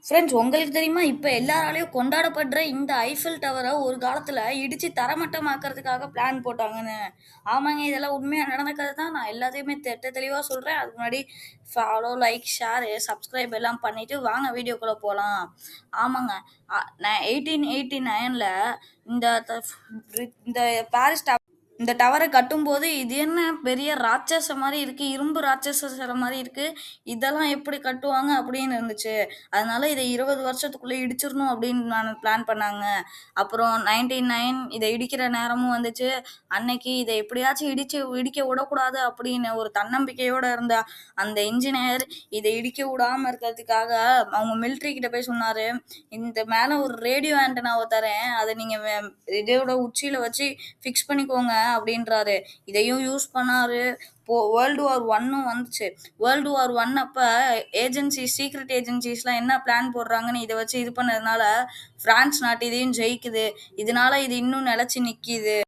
Friends, உங்களுக்கு தெரியுமா? இப்ப எல்லாராலயும் கொண்டாடப்படுற இந்த ஐஃபில் டவர ஒரு காலத்துல இடிச்சு தரைமட்டமாக்குறதுக்காக பிளான் போட்டாங்கன்னு. ஆமாங்க, இதெல்லாம் உண்மையா நடந்த கதை தான். நான் எல்லாத்தையுமே திட்ட தெளிவா சொல்றேன். அதுக்கு முன்னாடி ஃபாலோ, லைக், ஷேர், சப்ஸ்கிரைப் எல்லாம் பண்ணிட்டு வாங்க வீடியோக்குள்ள போலாம். ஆமாங்க. நான் 1889ல இந்த இந்த பாரிஸ் இந்த டவரை கட்டும்போது இது என்ன பெரிய ராட்சச மாதிரி இருக்கு, இரும்பு ராட்சச சிலை மாதிரி இருக்கு, இதெல்லாம் எப்படி கட்டுவாங்க அப்படின்னு இருந்துச்சு. அதனால இதை 20 வருஷத்துக்குள்ள இடிச்சிடணும் அப்படின்னு நான் பிளான் பண்ணாங்க. அப்புறம் 99 இதை இடிக்கிற நேரமும் வந்துச்சு. அன்னைக்கு இதை எப்படியாச்சும் இடிக்க விடக்கூடாது அப்படின்னு ஒரு தன்னம்பிக்கையோட இருந்த அந்த இன்ஜினியர் இதை இடிக்க விடாம இருக்கிறதுக்காக அவங்க மிலிட்ரி கிட்ட போய் சொன்னாரு, இந்த மேல ஒரு ரேடியோ ஆண்டனாவை தரேன், அதை நீங்க இதோட உச்சியில வச்சு ஃபிக்ஸ் பண்ணிக்கோங்க அப்படின்றாரு. இதையும் யூஸ் பண்ணாரு. வேர்ல்டு வார் 1 வந்துச்சு. வேர்ல்டு வார் 1 அப்ப சீக்ரெட் ஏஜென்சிஸ்லாம் என்ன பிளான் போடுறாங்கன்னு இதை வச்சு இது பண்ணதுனால பிரான்ஸ் நாட்டு இதையும் ஜெயிக்குது. இதனால இது இன்னும் நிலைச்சு நிக்குது.